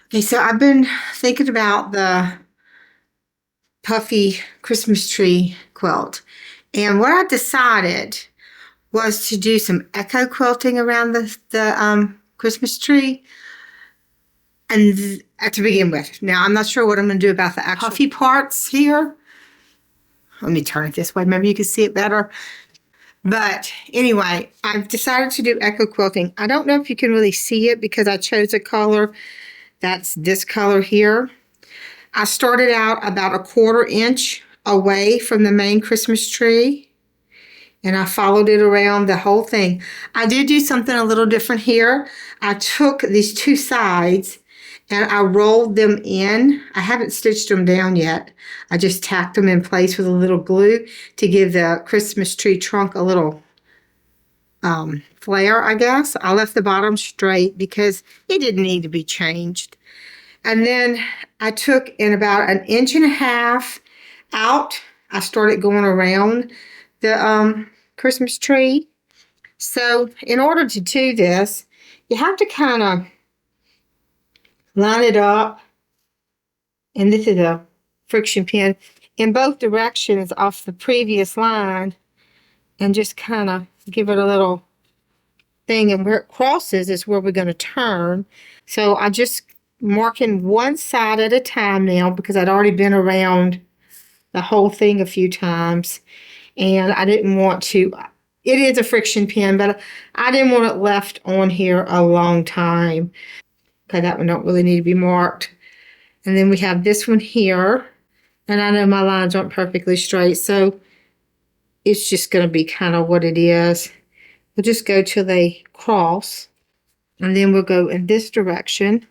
Okay, so I've been thinking about the puffy Christmas tree quilt. And what I decided was to do some echo quilting around the Christmas tree. And to begin with, now I'm not sure what I'm going to do about the actual puffy parts here. Let me turn it this way. Maybe you can see it better. But anyway, I've decided to do echo quilting. I don't know if you can really see it because I chose a color that's this color here. I started out about a 1/4 inch away from the main Christmas tree, and I followed it around the whole thing. I did do something a little different here. I took these two sides and I rolled them in. I haven't stitched them down yet. I just tacked them in place with a little glue to give the Christmas tree trunk a little flare, I guess. I left the bottom straight because it didn't need to be changed. And then I took in about 1.5 inches out. I started going around the Christmas tree. So in order to do this, you have to kind of line it up. And this is a friction pin in both directions off the previous line. And just kind of give it a little thing. And where it crosses is where we're going to turn. So I just marking one side at a time now because I'd already been around the whole thing a few times and I didn't want to. It is a friction pin, but I didn't want it left on here a long time. Okay, that one don't really need to be marked. And then we have this one here, and I know my lines aren't perfectly straight, so it's just going to be kind of what it is. We'll just go till they cross, and then we'll go in this direction.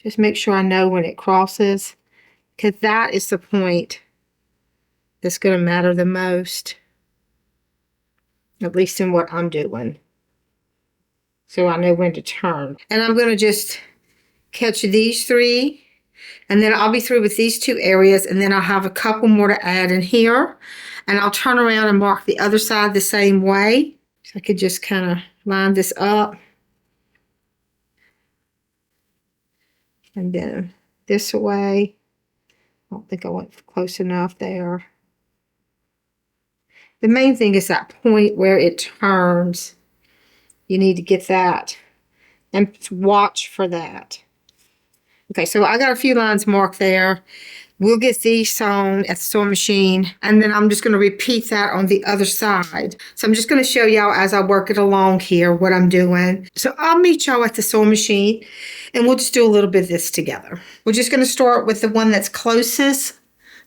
Just make sure I know when it crosses, because that is the point that's going to matter the most, at least in what I'm doing. So I know when to turn. And I'm going to just catch these 3, and then I'll be through with these 2 areas, and then I'll have a couple more to add in here. And I'll turn around and mark the other side the same way. So I could just kind of line this up. And then this way. I don't think I went close enough there. The main thing is that point where it turns. You need to get that and watch for that. Okay, so I got a few lines marked there. We'll get these sewn at the sewing machine, and then I'm just going to repeat that on the other side. So I'm just going to show y'all as I work it along here what I'm doing. So I'll meet y'all at the sewing machine, and we'll just do a little bit of this together. We're just going to start with the one that's closest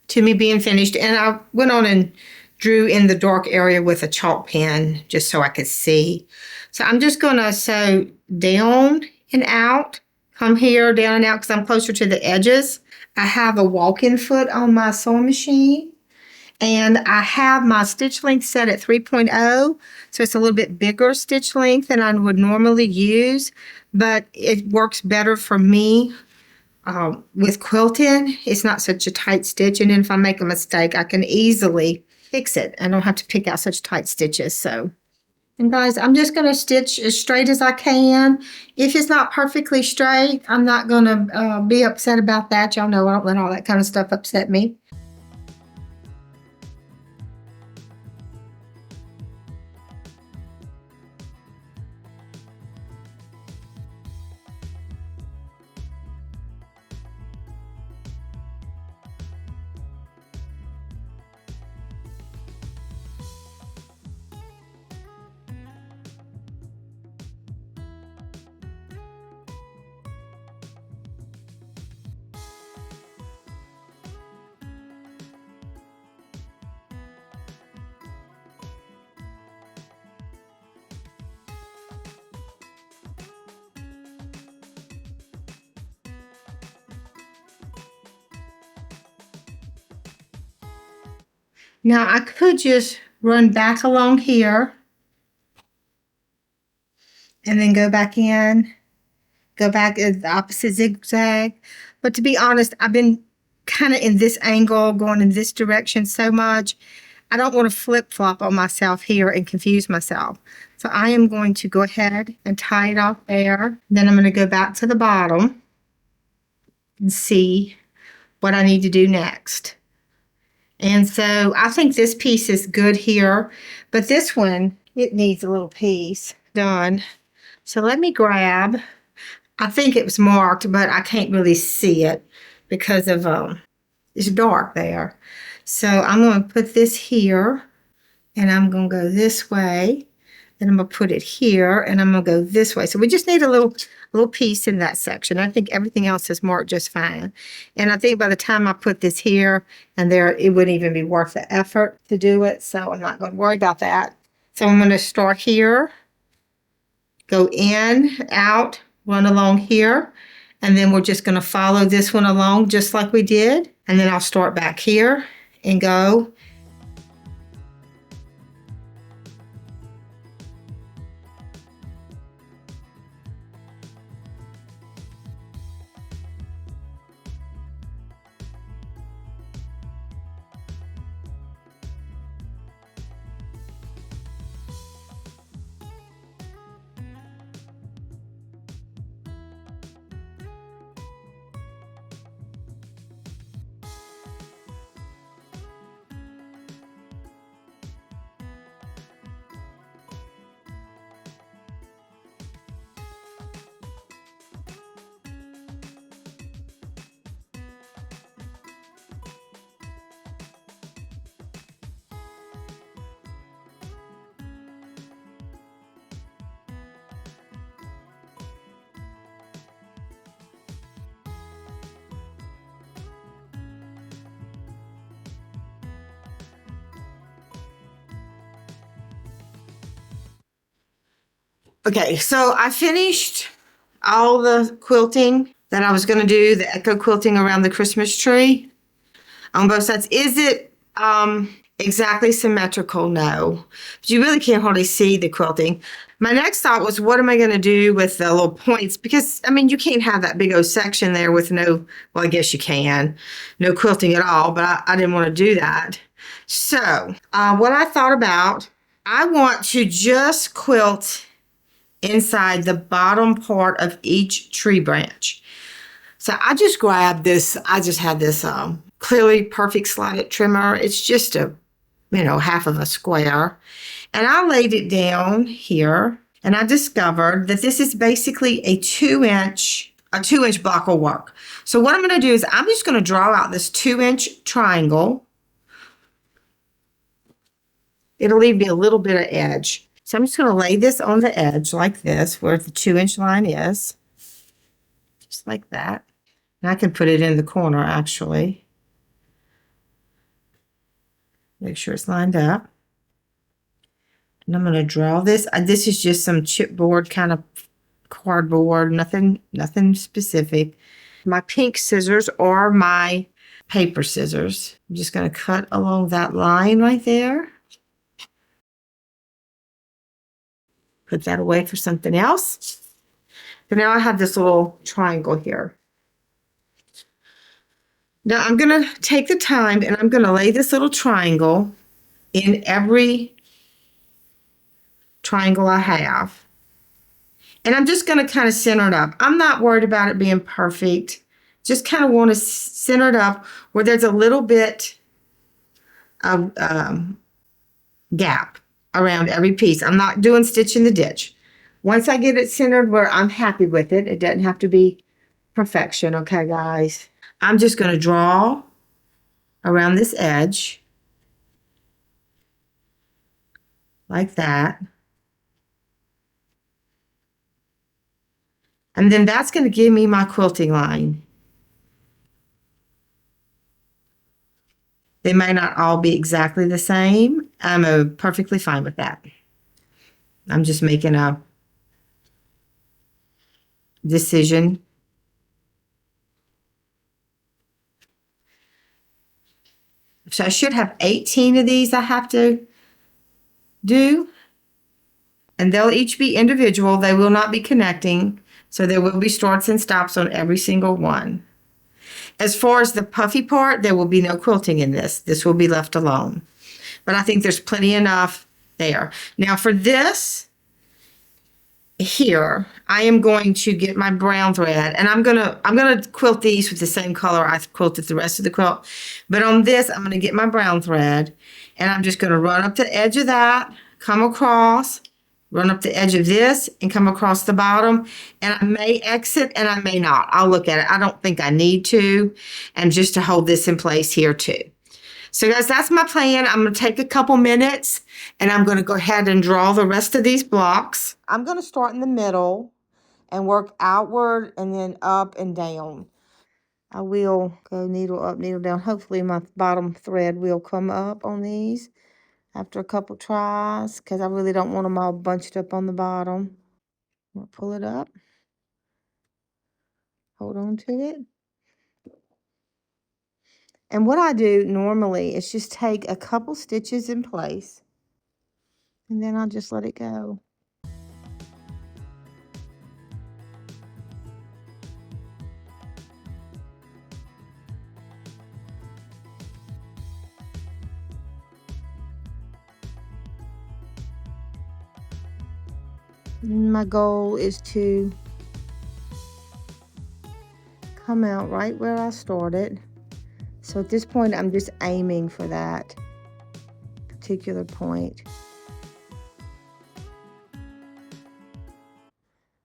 to me being finished, and I went on and drew in the dark area with a chalk pen just so I could see. So I'm just going to sew down and out, come here, down and out, because I'm closer to the edges. I have a walk-in foot on my sewing machine, and I have my stitch length set at 3.0, so it's a little bit bigger stitch length than I would normally use, but it works better for me. With quilting, it's not such a tight stitch, and then if I make a mistake, I can easily fix it. I don't have to pick out such tight stitches. So, and guys, I'm just going to stitch as straight as I can. If it's not perfectly straight, I'm not going to be upset about that. Y'all know I don't let all that kind of stuff upset me. Now I could just run back along here and then go back in, go back at the opposite zigzag. But to be honest, I've been kind of in this angle, going in this direction so much. I don't want to flip-flop on myself here and confuse myself. So I am going to go ahead and tie it off there. Then I'm going to go back to the bottom and see what I need to do next. And so I think this piece is good here, but this one, it needs a little piece done. So let me grab, I think it was marked, but I can't really see it because of, it's dark there. So I'm going to put this here, and I'm going to go this way, and I'm going to put it here, and I'm going to go this way. So we just need a little piece in that section. I think everything else is marked just fine. And I think by the time I put this here and there, it wouldn't even be worth the effort to do it. So I'm not going to worry about that. So I'm going to start here, go in, out, run along here, and then we're just going to follow this one along just like we did. And then I'll start back here and go. Okay, so I finished all the quilting that I was going to do, the echo quilting around the Christmas tree on both sides. Is it exactly symmetrical? No. But you really can't hardly see the quilting. My next thought was, what am I going to do with the little points? Because, I mean, you can't have that big old section there with no, well, I guess you can, no quilting at all, but I didn't want to do that. So what I thought about, I want to just quilt inside the bottom part of each tree branch. So I just grabbed this, I just had this clearly perfect slotted trimmer. It's just a, half of a square. And I laid it down here, and I discovered that this is basically a 2-inch block of work. So what I'm going to do is I'm just going to draw out this 2-inch triangle. It'll leave me a little bit of edge. So I'm just going to lay this on the edge like this, where the 2-inch line is. Just like that. And I can put it in the corner, actually. Make sure it's lined up. And I'm going to draw this. This is just some chipboard kind of cardboard, nothing specific. My pink scissors or my paper scissors. I'm just going to cut along that line right there. Put that away for something else. So now I have this little triangle here. Now I'm going to take the time and I'm going to lay this little triangle in every triangle I have. And I'm just going to kind of center it up. I'm not worried about it being perfect. Just kind of want to center it up where there's a little bit of gap around every piece. I'm not doing stitch in the ditch. Once I get it centered where I'm happy with it, it doesn't have to be perfection, okay, guys? I'm just going to draw around this edge like that. And then that's going to give me my quilting line. They may not all be exactly the same. I'm perfectly fine with that. I'm just making a decision. So I should have 18 of these I have to do. And they'll each be individual. They will not be connecting. So there will be starts and stops on every single one. As far as the puffy part, there will be no quilting in this. This will be left alone. but I think there's plenty enough there. Now for this here, I am going to get my brown thread, and I'm gonna quilt these with the same color I quilted the rest of the quilt. But on this, I'm gonna get my brown thread, and I'm just gonna run up the edge of that, come across, run up the edge of this, and come across the bottom. And I may exit, and I may not. I'll look at it. I don't think I need to, and just to hold this in place here too. So guys, that's my plan. I'm going to take a couple minutes and I'm going to go ahead and draw the rest of these blocks. I'm going to start in the middle and work outward and then up and down. I will go needle up, needle down. Hopefully my bottom thread will come up on these after a couple tries, because I really don't want them all bunched up on the bottom. I'm going to pull it up. Hold on to it. And what I do normally is just take a couple stitches in place, and then I'll just let it go. My goal is to come out right where I started. So at this point, I'm just aiming for that particular point.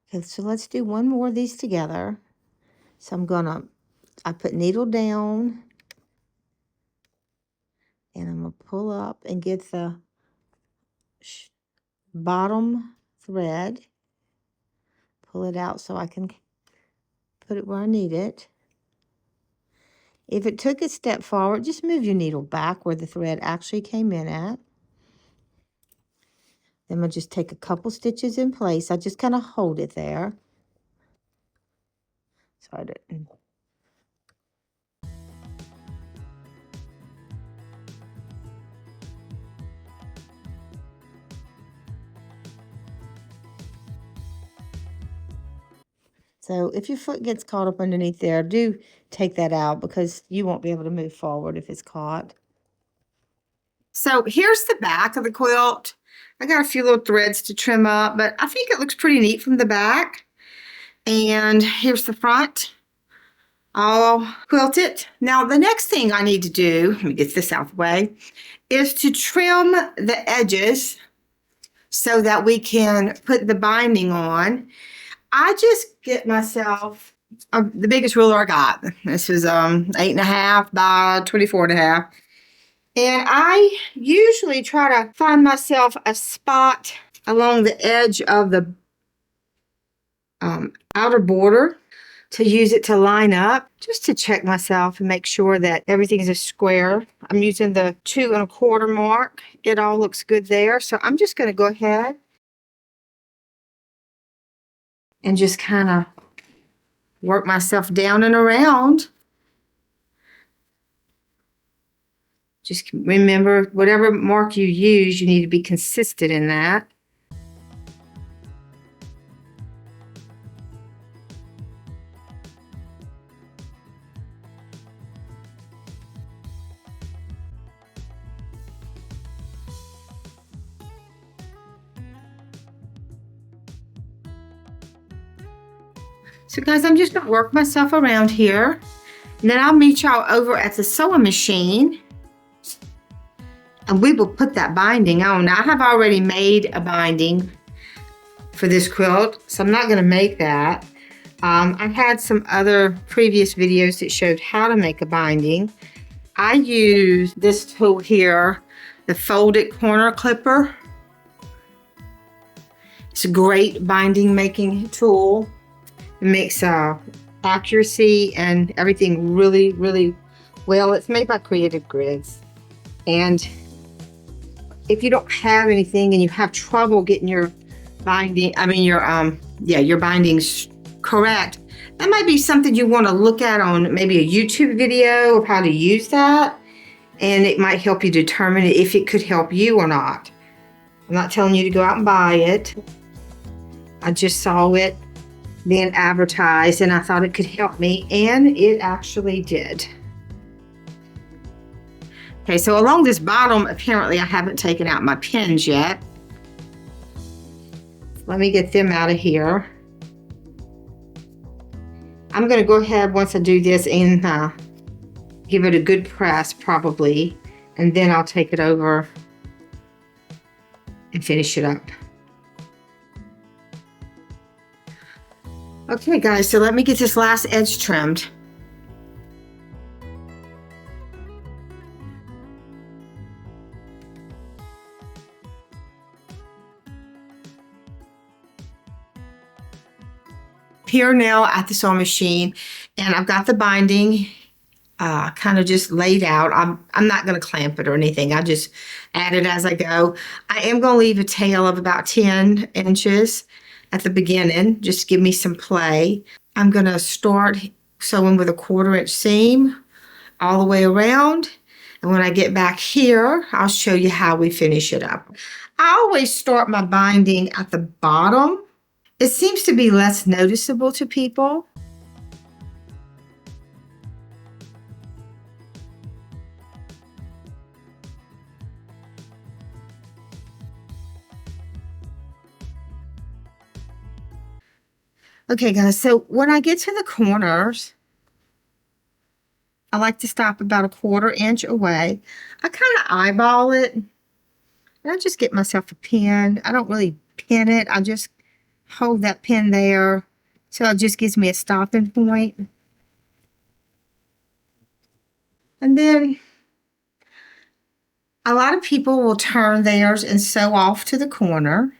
Okay, so let's do one more of these together. So I put needle down, and I'm gonna pull up and get the bottom thread, pull it out so I can put it where I need it. If it took a step forward, just move your needle back where the thread actually came in at. Then we'll just take a couple stitches in place. I just kind of hold it there. Sorry. So if your foot gets caught up underneath there, do take that out, because you won't be able to move forward if it's caught. So here's the back of the quilt. I got a few little threads to trim up, but I think it looks pretty neat from the back. And here's the front, all quilted. Now the next thing I need to do, let me get this out of the way, is to trim the edges so that we can put the binding on. I just get myself the biggest ruler I got. This is 8.5 by 24.5. And I usually try to find myself a spot along the edge of the outer border to use it to line up, just to check myself and make sure that everything is a square. I'm using the 2 1/4 mark. It all looks good there. So I'm just going to go ahead and just kind of work myself down and around. Just remember, whatever mark you use, you need to be consistent in that. So guys, I'm just going to work myself around here, and then I'll meet y'all over at the sewing machine, and we will put that binding on. Now, I have already made a binding for this quilt, so I'm not going to make that. I had some other previous videos that showed how to make a binding. I use this tool here, the folded corner clipper. It's a great binding making tool. It makes accuracy and everything really, really well. It's made by Creative Grids. And if you don't have anything and you have trouble getting your binding, your bindings correct, that might be something you want to look at on maybe a YouTube video of how to use that. And it might help you determine if it could help you or not. I'm not telling you to go out and buy it. I just saw it being advertised and I thought it could help me, and it actually did. Okay, so along this bottom, apparently I haven't taken out my pins yet. Let me get them out of here. I'm going to go ahead once I do this and give it a good press probably, and then I'll take it over and finish it up. Okay guys, so let me get this last edge trimmed. Here now at the sewing machine, and I've got the binding kind of just laid out. I'm not going to clamp it or anything. I just add it as I go. I am going to leave a tail of about 10 inches at the beginning, just to give me some play. I'm going to start sewing with a 1/4 inch seam all the way around. And when I get back here, I'll show you how we finish it up. I always start my binding at the bottom. It seems to be less noticeable to people. Okay guys, so when I get to the corners, I like to stop about a 1/4 inch away. I kind of eyeball it, and I just get myself a pin. I don't really pin it. I just hold that pin there, so it just gives me a stopping point. And then a lot of people will turn theirs and sew off to the corner.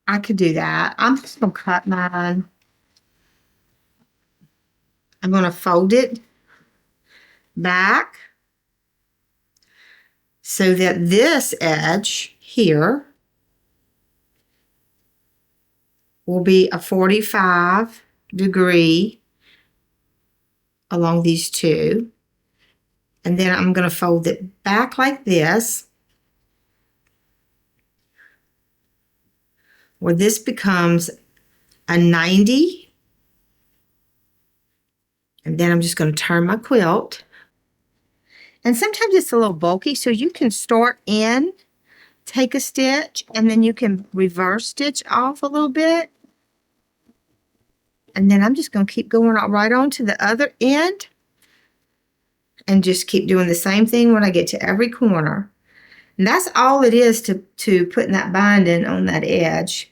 I could do that. I'm just going to cut mine. I'm going to fold it back so that this edge here will be a 45-degree along these two. And then I'm going to fold it back like this, where this becomes a 90. And then I'm just going to turn my quilt. And sometimes it's a little bulky, so you can start in, take a stitch, and then you can reverse stitch off a little bit. And then I'm just going to keep going right on to the other end and just keep doing the same thing when I get to every corner. And that's all it is to putting that binding on that edge.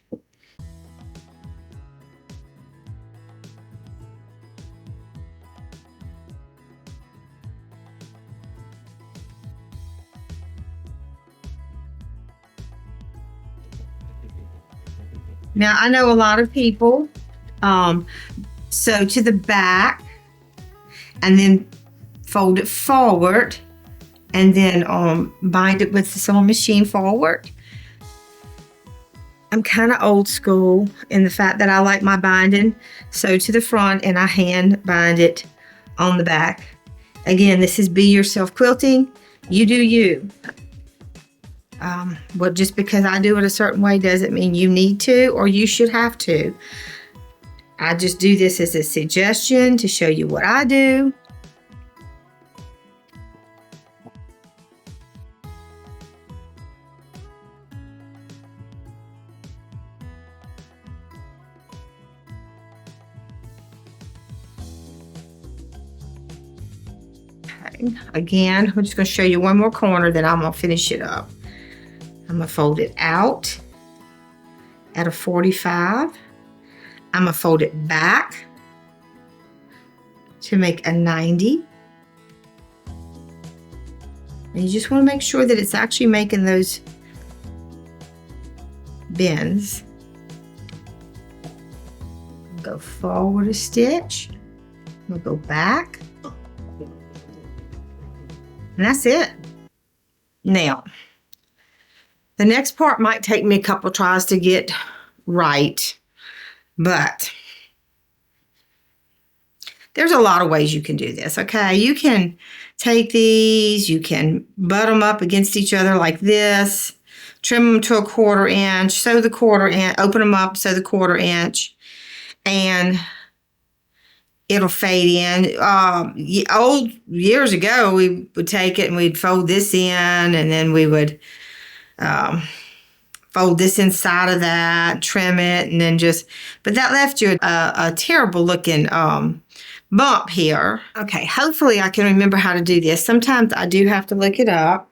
Now, I know a lot of people sew to the back and then fold it forward and then bind it with the sewing machine forward. I'm kind of old school in the fact that I like my binding sewed to the front and I hand bind it on the back. Again, this is Be Yourself Quilting. You do you. But just because I do it a certain way doesn't mean you need to or you should have to. I just do this as a suggestion to show you what I do. Okay. Again, I'm just going to show you one more corner, then I'm going to finish it up. I'm going to fold it out at a 45. I'm going to fold it back to make a 90. And you just want to make sure that it's actually making those bends. Go forward a stitch. We'll go back. And that's it. Now, the next part might take me a couple tries to get right, but there's a lot of ways you can do this, okay? You can take these, you can butt them up against each other like this, trim them to a 1/4 inch, sew the 1/4 inch, open them up, sew the 1/4 inch, and it'll fade in. Old years ago, we would take it and we'd fold this in, and then we would fold this inside of that, trim it, and then but that left you a terrible looking bump here. Okay, hopefully I can remember how to do this. Sometimes I do have to look it up.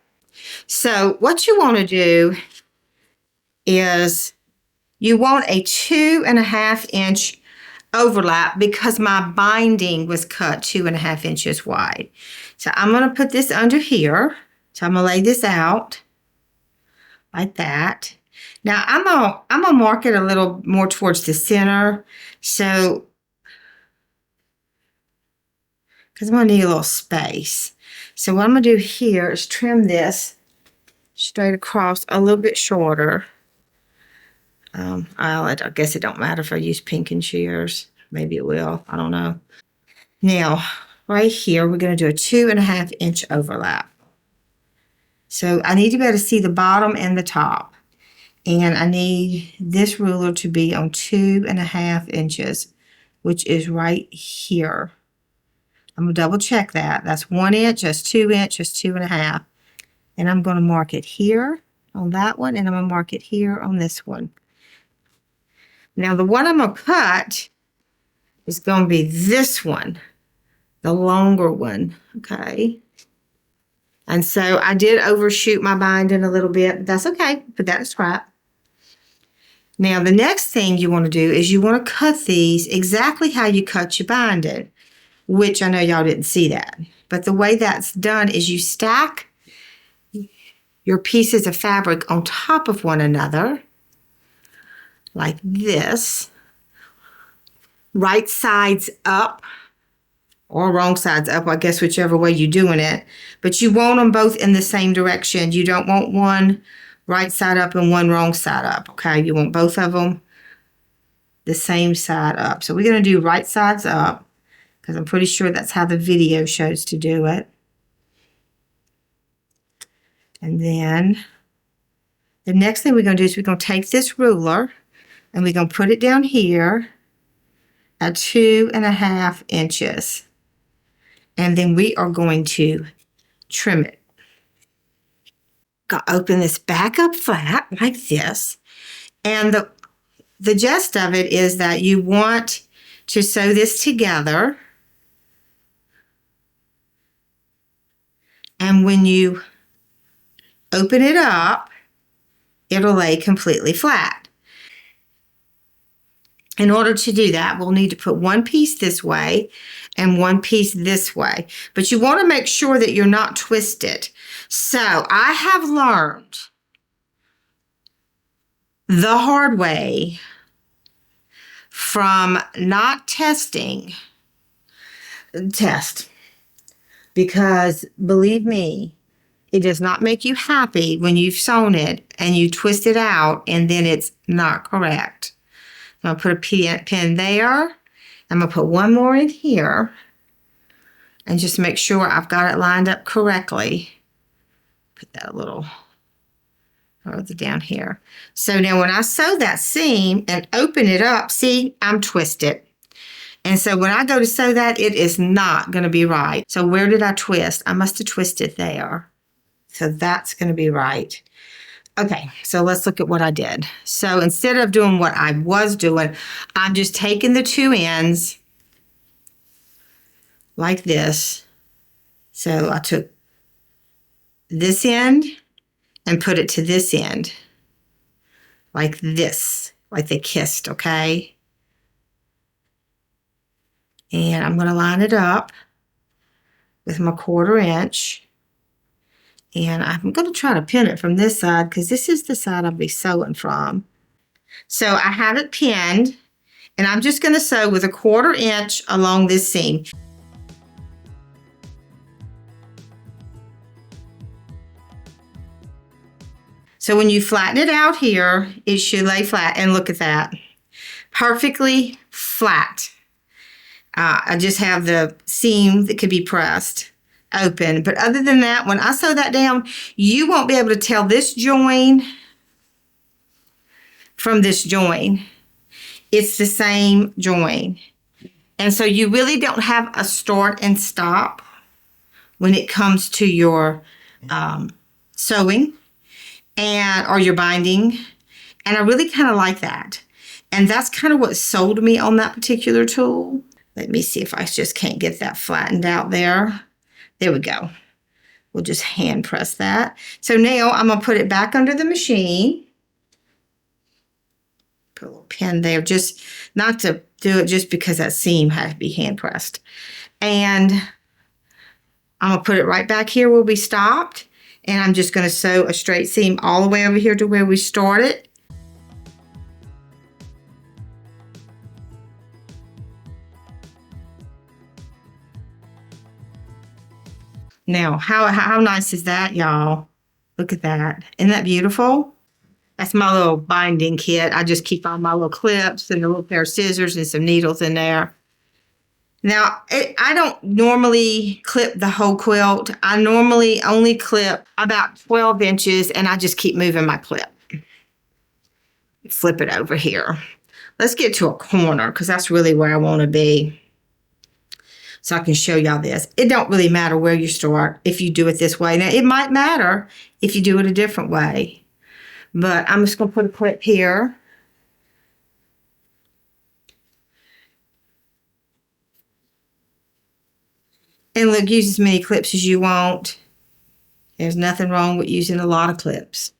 So what you want to do is you want a 2.5 inch overlap because my binding was cut 2.5 inches wide. So I'm going to put this under here. So I'm going to lay this out like that. Now I'm gonna mark it a little more towards the center. So, because I'm gonna need a little space. So what I'm gonna do here is trim this straight across a little bit shorter. I guess it don't matter if I use pinking shears. Maybe it will, I don't know. Now, right here, we're gonna do a 2.5 inch overlap. So I need to be able to see the bottom and the top. And I need this ruler to be on 2.5 inches, which is right here. I'm gonna double check that. That's 1 inch, that's 2 inches, 2.5. And I'm gonna mark it here on that one, and I'm gonna mark it here on this one. Now the one I'm gonna cut is gonna be this one, the longer one, okay? And so I did overshoot my binding a little bit, but that's okay, put that in scrap. Now the next thing you want to do is you want to cut these exactly how you cut your binding, which I know y'all didn't see that. But the way that's done is you stack your pieces of fabric on top of one another, like this, right sides up, or wrong sides up, I guess whichever way you're doing it. But you want them both in the same direction. You don't want one right side up and one wrong side up, okay? You want both of them the same side up. So we're going to do right sides up because I'm pretty sure that's how the video shows to do it. And then the next thing we're going to do is we're going to take this ruler and we're going to put it down here at 2.5 inches. And then we are going to trim it. Open this back up flat like this. And the gist of it is that you want to sew this together. And when you open it up, it'll lay completely flat. In order to do that, we'll need to put one piece this way and one piece this way. But you want to make sure that you're not twisted. So I have learned the hard way from not testing. Test. Because believe me, it does not make you happy when you've sewn it and you twist it out and then it's not correct. I'm going to put a pin there. I'm going to put one more in here and just make sure I've got it lined up correctly. Put that a little further down here. So now when I sew that seam and open it up, see, I'm twisted. And so when I go to sew that, it is not going to be right. So where did I twist? I must have twisted there. So that's going to be right. Okay, so let's look at what I did. So instead of doing what I was doing, I'm just taking the two ends like this. So I took this end and put it to this end like this, like they kissed, okay? And I'm going to line it up with my 1/4 inch. And I'm going to try to pin it from this side because this is the side I'll be sewing from. So I have it pinned and I'm just going to sew with a 1/4 inch along this seam. So when you flatten it out here, it should lay flat. And look at that. Perfectly flat. I just have the seam that could be pressed open. But other than that, when I sew that down, you won't be able to tell this join from this join. It's the same join. And so you really don't have a start and stop when it comes to your sewing or your binding. And I really kind of like that. And that's kind of what sold me on that particular tool. Let me see if I just can't get that flattened out there. There we go. We'll just hand press that. So now I'm going to put it back under the machine. Put a little pin there, just not to do it just because that seam had to be hand pressed. And I'm going to put it right back here where we stopped. And I'm just going to sew a straight seam all the way over here to where we started. Now, how nice is that, y'all? Look at that. Isn't that beautiful? That's my little binding kit. I just keep all my little clips and a little pair of scissors and some needles in there. Now, I don't normally clip the whole quilt. I normally only clip about 12 inches, and I just keep moving my clip. Flip it over here. Let's get to a corner, because that's really where I want to be. So I can show y'all this. It don't really matter where you start if you do it this way. Now, it might matter if you do it a different way. But I'm just going to put a clip here. And look, use as many clips as you want. There's nothing wrong with using a lot of clips.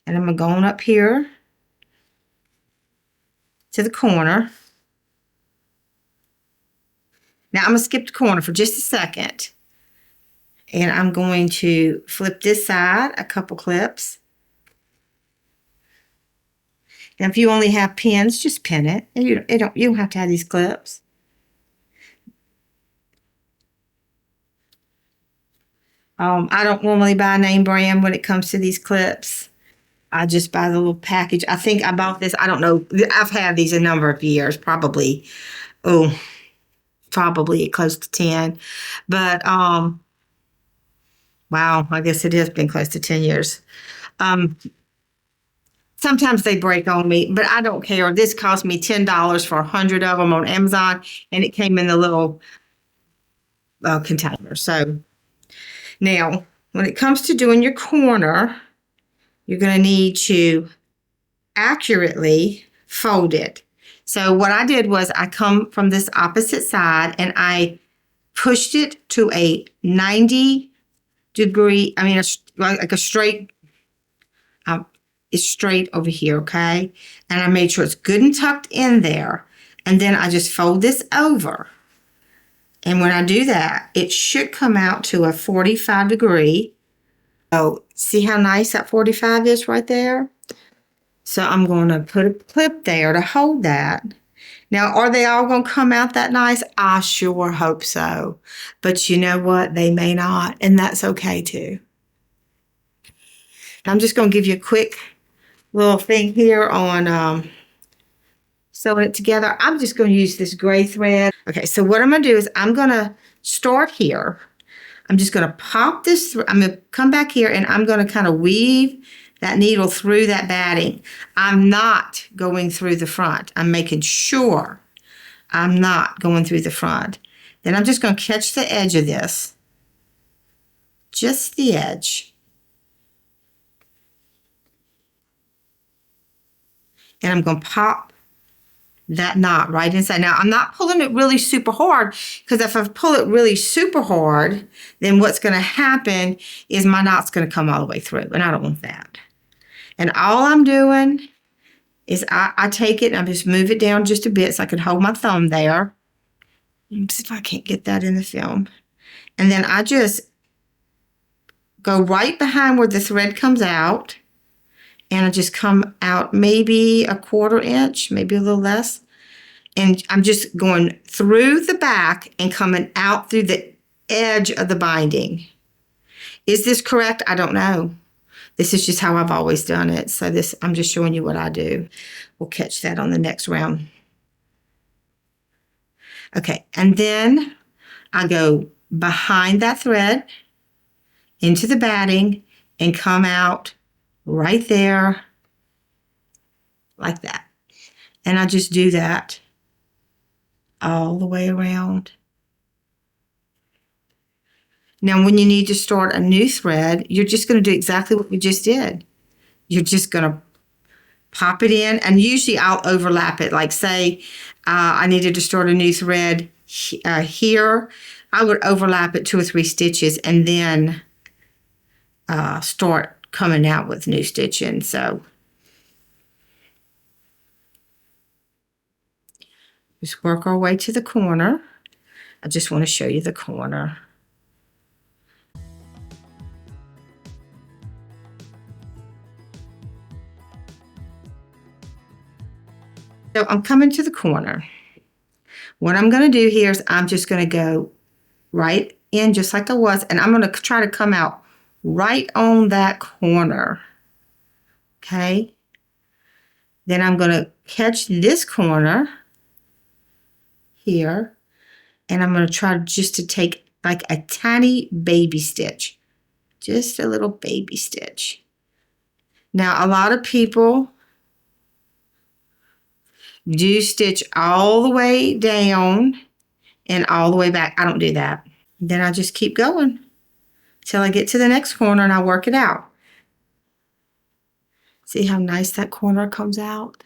And I'm going to go on up here to the corner. Now I'm going to skip the corner for just a second. And I'm going to flip this side a couple clips. Now if you only have pins, just pin it. You don't have to have these clips. I don't normally buy name brand when it comes to these clips. I just buy the little package. I think I bought this, I don't know, I've had these a number of years, probably close to 10. But, wow, I guess it has been close to 10 years. Sometimes they break on me, but I don't care. This cost me $10 for 100 of them on Amazon, and it came in the little container. So now, when it comes to doing your corner, you're going to need to accurately fold it. So what I did was I come from this opposite side and I pushed it to a 90 degree, like a straight, it's straight over here, okay? And I made sure it's good and tucked in there. And then I just fold this over. And when I do that, it should come out to a 45 degree. So see how nice that 45 is right there? So I'm going to put a clip there to hold that. Now, are they all going to come out that nice? I sure hope so. But you know what? They may not, and that's okay too. I'm just going to give you a quick little thing here on sewing it together. I'm just going to use this gray thread. Okay, so what I'm going to do is I'm going to start here. I'm just going to pop this, I'm going to come back here and I'm going to kind of weave that needle through that batting. I'm not going through the front. I'm making sure I'm not going through the front. Then I'm just going to catch the edge of this. Just the edge. And I'm going to pop that knot right inside. Now, I'm not pulling it really super hard, because if I pull it really super hard, then what's going to happen is my knot's going to come all the way through, and I don't want that. And all I'm doing is I take it and I just move it down just a bit so I can hold my thumb there. Let's see if I can't get that in the film. And then I just go right behind where the thread comes out, and I just come out maybe a 1/4 inch, maybe a little less. And I'm just going through the back and coming out through the edge of the binding. Is this correct? I don't know. This is just how I've always done it. So I'm just showing you what I do. We'll catch that on the next round. Okay, and then I go behind that thread into the batting and come out right there like that. And I just do that all the way around. Now, when you need to start a new thread, you're just going to do exactly what we just did. You're just going to pop it in, and usually I'll overlap it. Like say I needed to start a new thread here, I would overlap it 2 or 3 stitches and then start coming out with new stitching. So just work our way to the corner. I just want to show you the corner. So I'm coming to the corner. What I'm going to do here is I'm just going to go right in just like I was, and I'm going to try to come out right on that corner. Okay. Then I'm going to catch this corner here, and I'm going to try just to take like a tiny baby stitch, just a little baby stitch. Now, a lot of people do stitch all the way down and all the way back. I don't do that. Then I just keep going till I get to the next corner and I work it out. See how nice that corner comes out?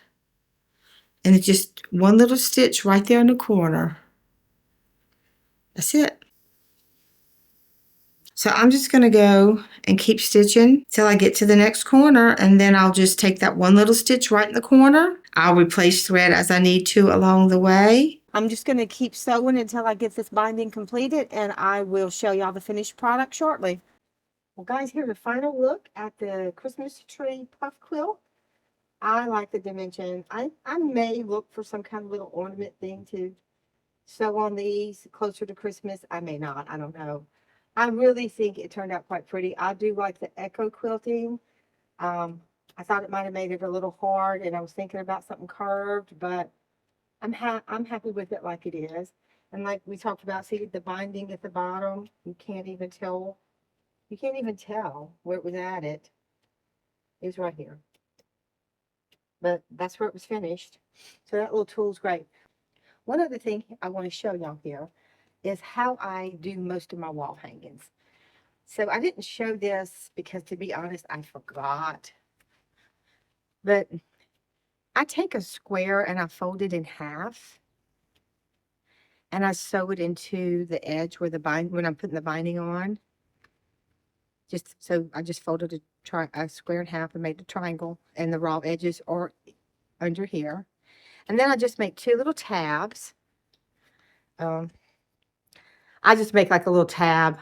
And it's just one little stitch right there in the corner. That's it. So I'm just going to go and keep stitching till I get to the next corner, and then I'll just take that one little stitch right in the corner. I'll replace thread as I need to along the way. I'm just going to keep sewing until I get this binding completed, and I will show y'all the finished product shortly. Well, guys, here's a final look at the Christmas tree puff quilt. I like the dimension. I may look for some kind of little ornament thing to sew on these closer to Christmas. I may not. I don't know. I really think it turned out quite pretty. I do like the echo quilting. I thought it might have made it a little hard, and I was thinking about something curved, but I'm happy with it like it is. And like we talked about, see the binding at the bottom. You can't even tell. You can't even tell where it was added. It was right here. But that's where it was finished. So that little tool's great. One other thing I want to show y'all here is how I do most of my wall hangings. So I didn't show this because, to be honest, I forgot. But I take a square and I fold it in half, and I sew it into the edge where when I'm putting the binding on. So I just folded a square in half and made a triangle, and the raw edges are under here. And then I just make 2 little tabs. I just make like a little tab,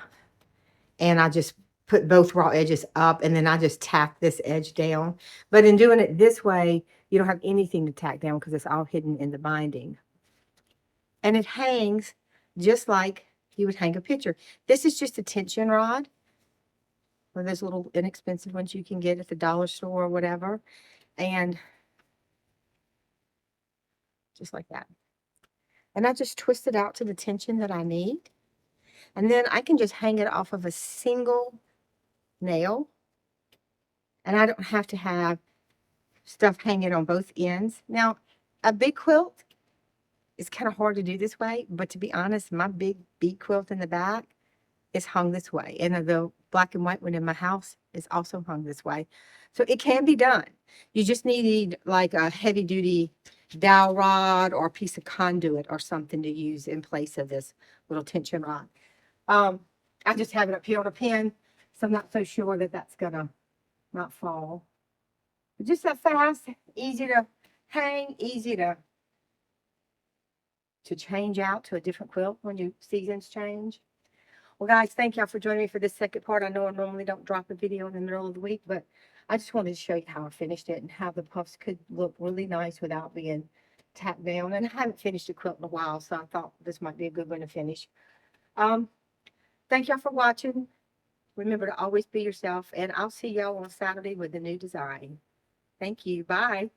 and I just put both raw edges up, and then I just tack this edge down. But in doing it this way, you don't have anything to tack down because it's all hidden in the binding. And it hangs just like you would hang a picture. This is just a tension rod, one of those little inexpensive ones you can get at the dollar store or whatever. And just like that. And I just twist it out to the tension that I need. And then I can just hang it off of a single nail. And I don't have to have stuff hanging on both ends. Now, a big quilt is kind of hard to do this way, but to be honest, my big bead quilt in the back is hung this way. And the black and white one in my house is also hung this way. So it can be done. You just need like a heavy duty dowel rod or a piece of conduit or something to use in place of this little tension rod. I just have it up here on a pin, so I'm not so sure that that's gonna not fall. But just that fast, easy to hang, easy to change out to a different quilt when your seasons change. Well, guys, thank y'all for joining me for this second part. I know I normally don't drop a video in the middle of the week, but I just wanted to show you how I finished it and how the puffs could look really nice without being tacked down. And I haven't finished a quilt in a while, so I thought this might be a good one to finish. Thank y'all for watching. Remember to always be yourself, and I'll see y'all on Saturday with a new design. Thank you. Bye.